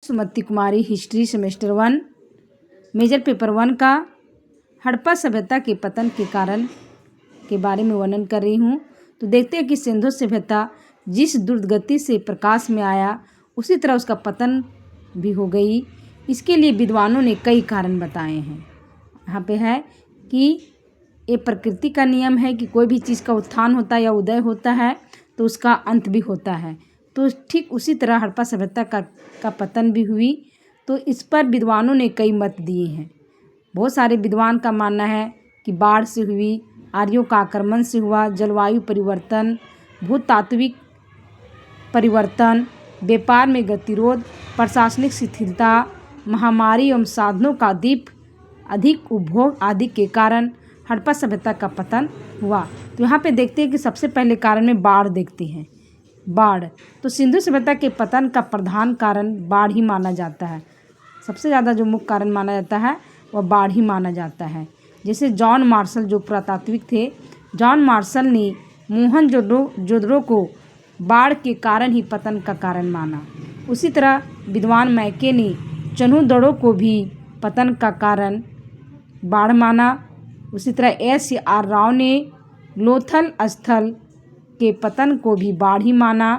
सुमति कुमारी, history semester 1, major paper 1 का हड़प्पा सभ्यता के पतन के कारण के बारे में वर्णन कर रही हूँ। तो देखते हैं कि सिंधु सभ्यता जिस द्रुत गति से प्रकाश में आया उसी तरह उसका पतन भी हो गई। इसके लिए विद्वानों ने कई कारण बताए हैं। यहाँ पे है कि ये प्रकृति का नियम है कि कोई भी चीज़ का उत्थान होता है या उदय होता है तो उसका अंत भी होता है। तो ठीक उसी तरह हड़प्पा सभ्यता का पतन भी हुई। तो इस पर विद्वानों ने कई मत दिए हैं। बहुत सारे विद्वान का मानना है कि बाढ़ से हुई, आर्यों का आक्रमण से हुआ, जलवायु परिवर्तन, भूतात्विक परिवर्तन, व्यापार में गतिरोध, प्रशासनिक शिथिलता, महामारी एवं साधनों का अधिक उपभोग आदि के कारण हड़प्पा सभ्यता का पतन हुआ। तो यहाँ पे देखते हैं कि सबसे पहले कारण में बाढ़ देखते हैं। बाढ़ तो सिंधु सभ्यता के पतन का प्रधान कारण बाढ़ ही माना जाता है। सबसे ज़्यादा जो मुख्य कारण माना जाता है वह बाढ़ ही माना जाता है। जैसे जॉन मार्शल जो पुरातात्विक थे, जॉन मार्शल ने मोहनजोदड़ो को बाढ़ के कारण ही पतन का कारण माना। उसी तरह विद्वान मैके ने चन्हूदड़ो को भी पतन का कारण बाढ़ माना। उसी तरह SR राव ने लोथल स्थल के पतन को भी बाढ़ ही माना।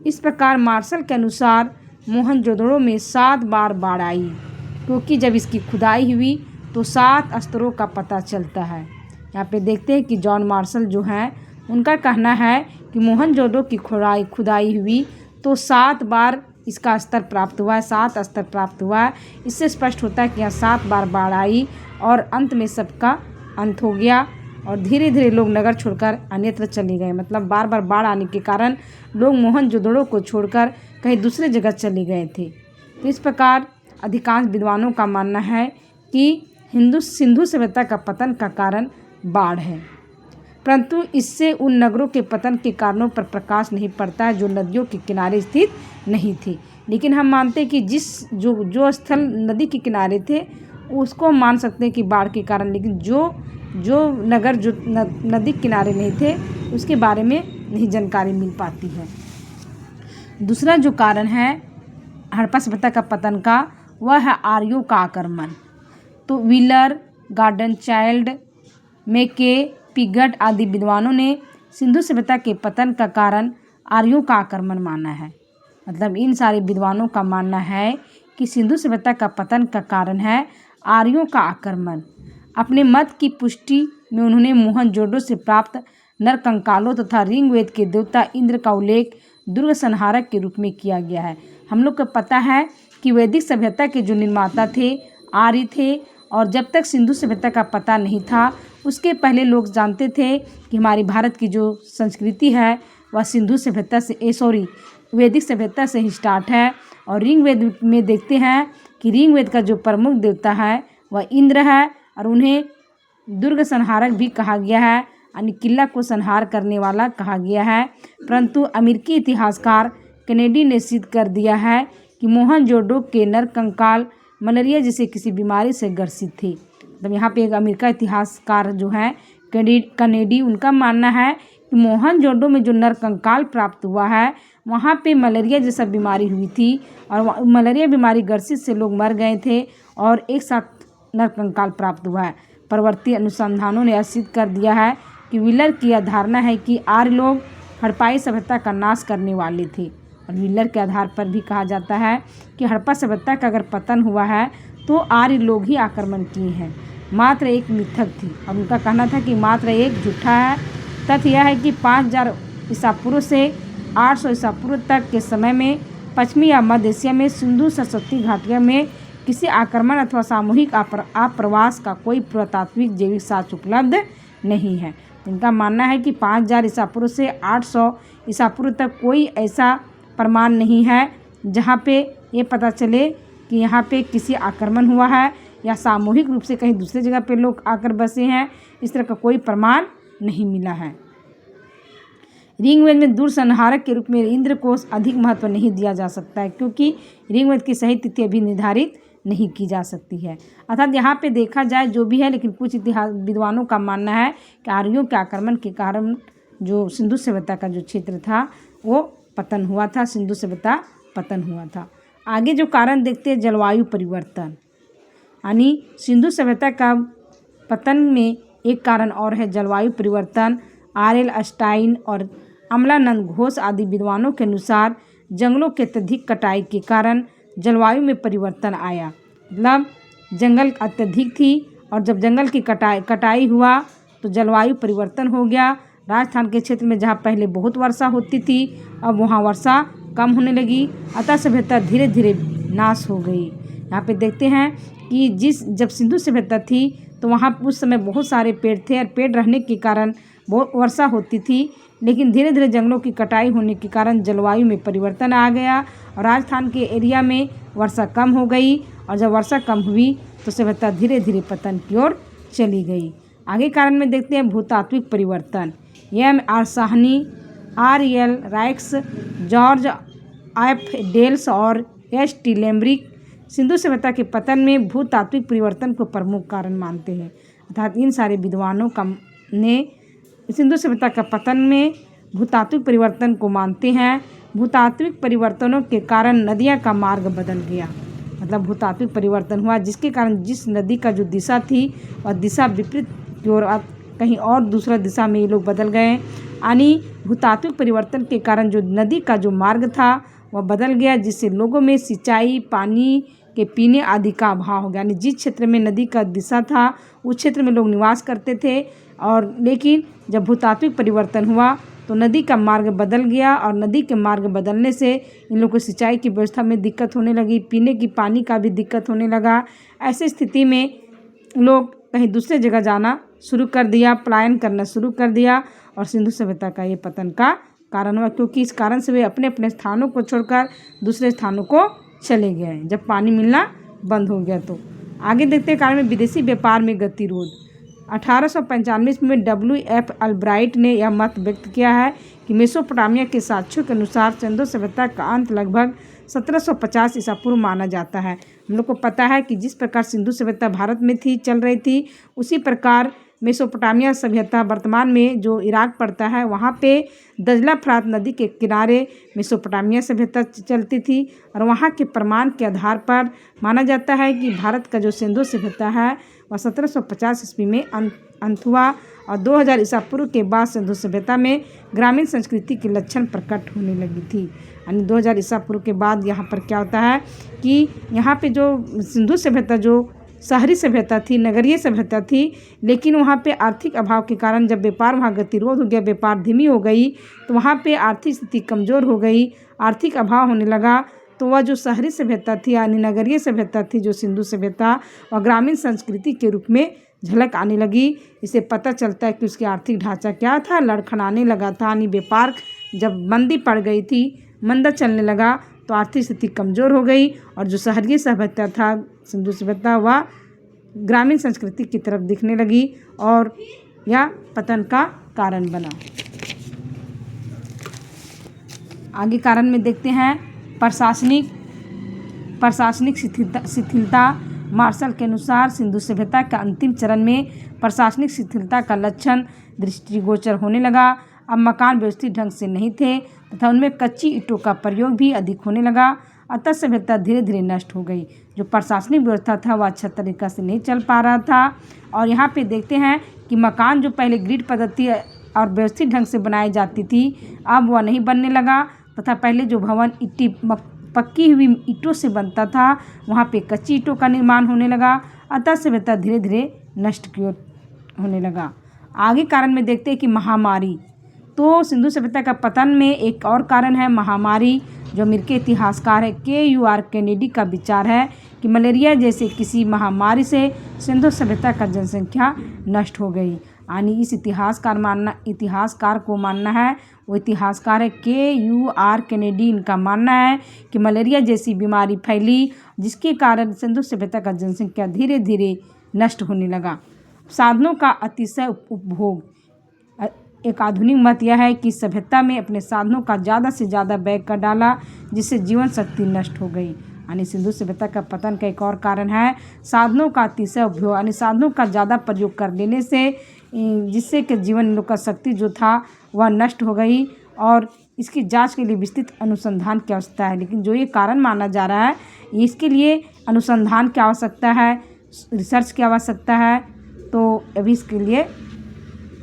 इस प्रकार मार्शल के अनुसार मोहनजोदड़ो में 7 बार बाढ़ आई, क्योंकि जब इसकी खुदाई हुई तो 7 स्तरों का पता चलता है। यहाँ पे देखते हैं कि जॉन मार्शल जो हैं उनका कहना है कि मोहनजोदड़ो की खुदाई हुई तो 7 बार इसका स्तर प्राप्त हुआ है, 7 स्तर प्राप्त हुआ है। इससे स्पष्ट होता है कि यहाँ 7 बार बाढ़ आई और अंत में सबका अंत हो गया और धीरे धीरे लोग नगर छोड़कर अन्यत्र चले गए। मतलब बार बार बाढ़ आने के कारण लोग मोहनजोदड़ो को छोड़कर कहीं दूसरे जगह चले गए थे। तो इस प्रकार अधिकांश विद्वानों का मानना है कि सिंधु सभ्यता का पतन का कारण बाढ़ है, परंतु इससे उन नगरों के पतन के कारणों पर प्रकाश नहीं पड़ता है जो नदियों के किनारे स्थित नहीं थे। लेकिन हम मानते हैं कि जो स्थल नदी के किनारे थे उसको हम मान सकते हैं कि बाढ़ के कारण, लेकिन जो नगर जो नदी के किनारे नहीं थे उसके बारे में नहीं जानकारी मिल पाती है। दूसरा जो कारण है हड़प्पा सभ्यता का पतन का वह है आर्यों का आक्रमण। तो व्हीलर, गार्डन चाइल्ड, मैके, पिगट आदि विद्वानों ने सिंधु सभ्यता के पतन का कारण आर्यों का आक्रमण माना है। मतलब इन सारे विद्वानों का मानना है कि सिंधु सभ्यता का पतन का कारण है आर्यों का आक्रमण। अपने मत की पुष्टि में उन्होंने मोहनजोदड़ो से प्राप्त नरकंकालों तथा ऋग्वेद के देवता इंद्र का उल्लेख दुर्ग संहारक के रूप में किया गया है। हम लोग को पता है कि वैदिक सभ्यता के जो निर्माता थे आर्य थे, और जब तक सिंधु सभ्यता का पता नहीं था उसके पहले लोग जानते थे कि हमारी भारत की जो संस्कृति है वह सिंधु सभ्यता से वैदिक सभ्यता से ही स्टार्ट है। और ऋग्वेद में देखते हैं कि ऋग्वेद का जो प्रमुख देवता है वह इंद्र है और उन्हें दुर्ग संहारक भी कहा गया है, यानी किला को संहार करने वाला कहा गया है। परंतु अमेरिकी इतिहासकार कैनेडी ने सिद्ध कर दिया है कि मोहनजोदड़ो के नरकंकाल मलेरिया जैसे किसी बीमारी से ग्रसित थे। मतलब यहाँ पे एक अमेरिका इतिहासकार जो है कैनेडी, उनका मानना है कि मोहनजोदड़ो में जो नरकंकाल प्राप्त हुआ है वहाँ पे मलेरिया जैसा बीमारी हुई थी और मलेरिया बीमारी ग्रसित से लोग मर गए थे और एक साथ नरकंकाल प्राप्त हुआ है। परवर्ती अनुसंधानों ने सिद्ध कर दिया है कि व्हीलर की यह धारणा है कि आर्य लोग हड़प्पाई सभ्यता का नाश करने वाले थे। और व्हीलर के आधार पर भी कहा जाता है कि हड़प्पा सभ्यता का अगर पतन हुआ है तो आर्य लोग ही आक्रमण किए हैं, मात्र एक मिथक थी। और उनका कहना था कि मात्र एक झूठा है। तथ्य यह है कि 5000 ईसा पूर्व से 800 ईसा पूर्व तक के समय में पश्चिमी या मध्य एशिया में सिंधु सरस्वती घाटियों में किसी आक्रमण अथवा सामूहिक आप्रवास का कोई पुरातात्विक जैविक साक्ष्य उपलब्ध नहीं है। इनका मानना है कि 5000 ईसा पूर्व से 800 ईसा पूर्व तक कोई ऐसा प्रमाण नहीं है जहाँ पे ये पता चले कि यहाँ पे किसी आक्रमण हुआ है या सामूहिक रूप से कहीं दूसरी जगह पे लोग आकर बसे हैं। इस तरह का कोई प्रमाण नहीं मिला है। ऋग्वेद में दूर संहारक के रूप में इंद्र को अधिक महत्व नहीं दिया जा सकता है, क्योंकि ऋग्वेद की सही तिथि अभी निर्धारित नहीं की जा सकती है। अर्थात यहाँ पे देखा जाए जो भी है, लेकिन कुछ इतिहास विद्वानों का मानना है कि आर्यों के आक्रमण के कारण जो सिंधु सभ्यता का जो क्षेत्र था वो पतन हुआ था, सिंधु सभ्यता पतन हुआ था। आगे जो कारण देखते हैं जलवायु परिवर्तन, यानी सिंधु सभ्यता का पतन में एक कारण और है जलवायु परिवर्तन। आर.एल. स्टाइन और अमलानंद घोष आदि विद्वानों के अनुसार जंगलों के अत्यधिक कटाई के कारण जलवायु में परिवर्तन आया। मतलब जंगल अत्यधिक थी और जब जंगल की कटाई हुआ तो जलवायु परिवर्तन हो गया। राजस्थान के क्षेत्र में जहाँ पहले बहुत वर्षा होती थी अब वहाँ वर्षा कम होने लगी, अतः सभ्यता धीरे धीरे नाश हो गई। यहाँ पे देखते हैं कि जब सिंधु सभ्यता थी तो वहाँ उस समय बहुत सारे पेड़ थे और पेड़ रहने के कारण बहुत वर्षा होती थी, लेकिन धीरे धीरे जंगलों की कटाई होने के कारण जलवायु में परिवर्तन आ गया और राजस्थान के एरिया में वर्षा कम हो गई और जब वर्षा कम हुई तो सभ्यता धीरे धीरे पतन की ओर चली गई। आगे कारण में देखते हैं भूतात्विक परिवर्तन। M.R. Sahni, R.L. Raikes, George F Dales और S.T. लेम्ब्रिक सिंधु सभ्यता के पतन में भूतात्विक परिवर्तन को प्रमुख कारण मानते हैं। अर्थात इन सारे विद्वानों ने सिंधु सभ्यता का पतन में भूतात्विक परिवर्तन को मानते हैं। भूतात्विक परिवर्तनों के कारण नदियाँ का मार्ग बदल गया। मतलब भूतात्विक परिवर्तन हुआ जिसके कारण जिस नदी का जो दिशा थी वह दिशा विपरीत की ओर कहीं और दूसरा दिशा में ये लोग बदल गए। यानी भूतात्विक परिवर्तन के कारण जो नदी का जो मार्ग था वह बदल गया, जिससे लोगों में सिंचाई, पानी के पीने आदि का अभाव हो गया। यानी जिस क्षेत्र में नदी का दिशा था उस क्षेत्र में लोग निवास करते थे और लेकिन जब भूतात्विक परिवर्तन हुआ तो नदी का मार्ग बदल गया और नदी के मार्ग बदलने से इन लोगों को सिंचाई की व्यवस्था में दिक्कत होने लगी, पीने की पानी का भी दिक्कत होने लगा। ऐसी स्थिति में लोग कहीं दूसरे जगह जाना शुरू कर दिया, पलायन करना शुरू कर दिया और सिंधु सभ्यता का ये पतन का कारण हुआ, क्योंकि इस कारण से वे अपने अपने स्थानों को छोड़कर दूसरे स्थानों को चले गए जब पानी मिलना बंद हो गया। तो आगे देखते हैं कारण में विदेशी व्यापार में गतिरोध। 1895 में W.F. अल्ब्राइट ने यह मत व्यक्त किया है कि मेसोपोटामिया के साक्ष्यों के अनुसार सिंधु सभ्यता का अंत लगभग 1750 ईसा पूर्व माना जाता है। हम लोग को पता है कि जिस प्रकार सिंधु सभ्यता भारत में थी, चल रही थी, उसी प्रकार मेसोपोटामिया सभ्यता वर्तमान में जो इराक पड़ता है वहाँ पे दजला फरात नदी के किनारे मेसोपोटामिया सभ्यता चलती थी और वहाँ के प्रमाण के आधार पर माना जाता है कि भारत का जो सिंधु सभ्यता है वह 1750 ईस्वी में अंत हुआ और 2000 ईसा पूर्व के बाद सिंधु सभ्यता में ग्रामीण संस्कृति के लक्षण प्रकट होने लगी थी। यानी 2000 ईसा पूर्व के बाद यहाँ पर क्या होता है कि यहाँ पे जो सिंधु सभ्यता जो शहरी सभ्यता थी, नगरीय सभ्यता थी, लेकिन वहाँ पे आर्थिक अभाव के कारण जब व्यापार वहाँ गतिरोध हो गया, व्यापार धीमी हो गई तो वहाँ पे आर्थिक स्थिति कमज़ोर हो गई, आर्थिक अभाव होने लगा। तो वह जो शहरी सभ्यता थी यानी नगरीय सभ्यता थी जो सिंधु सभ्यता और ग्रामीण संस्कृति के रूप में झलक आने लगी। इससे पता चलता है कि उसकी आर्थिक ढांचा क्या था, लड़खड़ाने लगा था। यानी व्यापार जब मंदी पड़ गई थी, मंदा चलने लगा तो आर्थिक स्थिति कमज़ोर हो गई और जो शहरी सभ्यता था सिंधु सभ्यता वह ग्रामीण संस्कृति की तरफ दिखने लगी और यह पतन का कारण बना। आगे कारण में देखते हैं प्रशासनिक शिथिलता। मार्शल के अनुसार सिंधु सभ्यता का अंतिम चरण में प्रशासनिक शिथिलता का लक्षण दृष्टिगोचर होने लगा। अब मकान व्यवस्थित ढंग से नहीं थे तथा उनमें कच्ची ईंटों का प्रयोग भी अधिक होने लगा, अतः सभ्यता धीरे धीरे नष्ट हो गई। जो प्रशासनिक व्यवस्था था वह अच्छा तरीक़ा से नहीं चल पा रहा था और यहाँ पे देखते हैं कि मकान जो पहले ग्रिड पद्धति और व्यवस्थित ढंग से बनाई जाती थी अब वह नहीं बनने लगा तथा पहले जो भवन पक्की हुई ईंटों से बनता था वहाँ पे कच्ची ईंटों का निर्माण होने लगा, अतः सभ्यता धीरे धीरे नष्ट की ओर होने लगा। आगे कारण में देखते हैं कि महामारी। तो सिंधु सभ्यता का पतन में एक और कारण है महामारी। जो अमेरिकी इतिहासकार है K.U.R. केनेडी का विचार है कि मलेरिया जैसे किसी महामारी से सिंधु सभ्यता का जनसंख्या नष्ट हो गई। यानी इस इतिहासकार को मानना है, वो इतिहासकार है K.U.R. केनेडी। इनका मानना है कि मलेरिया जैसी बीमारी फैली जिसके कारण सिंधु सभ्यता का जनसंख्या धीरे धीरे नष्ट होने लगा। साधनों का अतिशय उपभोग। एक आधुनिक मत यह है कि सभ्यता में अपने साधनों का ज़्यादा से ज़्यादा व्यय कर डाला जिससे जीवन शक्ति नष्ट हो गई। यानी सिंधु सभ्यता का पतन का एक और कारण है साधनों का अतिशय उपयोग, यानी साधनों का ज़्यादा प्रयोग कर लेने से जिससे कि जीवन लोग का शक्ति जो था वह नष्ट हो गई और इसकी जांच के लिए विस्तृत अनुसंधान की आवश्यकता है। लेकिन जो ये कारण माना जा रहा है, इसके लिए अनुसंधान की आवश्यकता है, रिसर्च की आवश्यकता है, तो अभी इसके लिए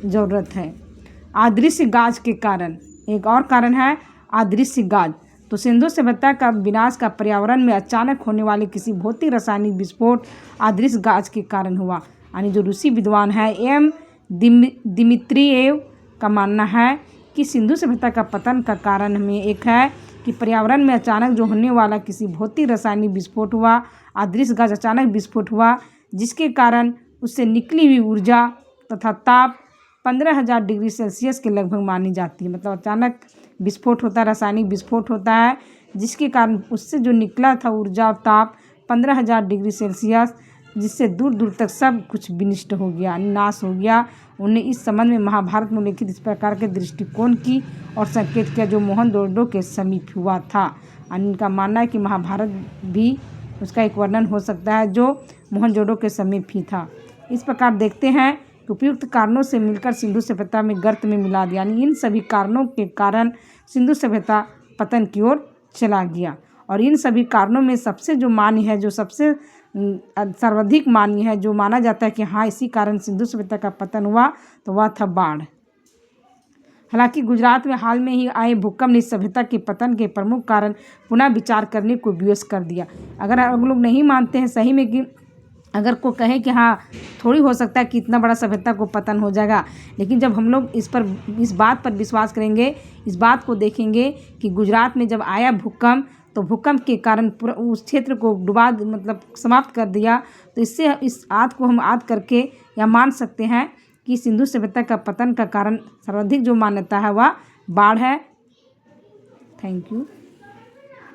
ज़रूरत है। अदृश्य गाज के कारण, एक और कारण है अदृश्य गाज। तो सिंधु सभ्यता का विनाश का पर्यावरण में अचानक होने वाले किसी भौतिक रासायनिक विस्फोट अदृश्य गाज के कारण हुआ। यानी जो रूसी विद्वान है एम दिमित्रिएव का मानना है कि सिंधु सभ्यता का पतन का कारण हमें एक है कि पर्यावरण में अचानक जो होने वाला किसी भौतिक रासायनिक विस्फोट हुआ, अदृश्य गाज अचानक विस्फोट हुआ, जिसके कारण उससे निकली हुई ऊर्जा तथा ताप 15,000 डिग्री सेल्सियस के लगभग मानी जाती है। मतलब अचानक विस्फोट होता है, रासायनिक विस्फोट होता है, जिसके कारण उससे जो निकला था ऊर्जा और ताप 15,000 डिग्री सेल्सियस, जिससे दूर दूर तक सब कुछ विनष्ट हो गया, नाश हो गया। उन्हें इस संबंध में महाभारत में उल्लिखित इस प्रकार के दृष्टिकोण की और संकेत किया जो मोहनजोदड़ो के समीप हुआ था। इनका मानना है कि महाभारत भी उसका एक वर्णन हो सकता है जो मोहनजोदड़ो के समीप ही था। इस प्रकार देखते हैं कि उपयुक्त कारणों से मिलकर सिंधु सभ्यता में गर्त में मिला दिया। यानी इन सभी कारणों के कारण सिंधु सभ्यता पतन की ओर चला गया। और इन सभी कारणों में सबसे जो मान्य है, जो सबसे सर्वाधिक मान्य है, जो माना जाता है कि हाँ इसी कारण सिंधु सभ्यता का पतन हुआ, तो वह था बाढ़। हालांकि गुजरात में हाल में ही आए भूकंप ने सभ्यता के पतन के प्रमुख कारण पुनः विचार करने को विवश कर दिया। अगर हम लोग नहीं मानते हैं सही में कि अगर को कहे कि हाँ थोड़ी हो सकता है कि इतना बड़ा सभ्यता को पतन हो जाएगा, लेकिन जब हम लोग इस बात पर विश्वास करेंगे, इस बात को देखेंगे कि गुजरात में जब आया भूकंप, तो भूकंप के कारण पूरा उस क्षेत्र को डुबा मतलब समाप्त कर दिया, तो इससे इस आद को हम आद करके या मान सकते हैं कि सिंधु सभ्यता का पतन का कारण सर्वाधिक जो मान्यता है वह बाढ़ है। Thank you.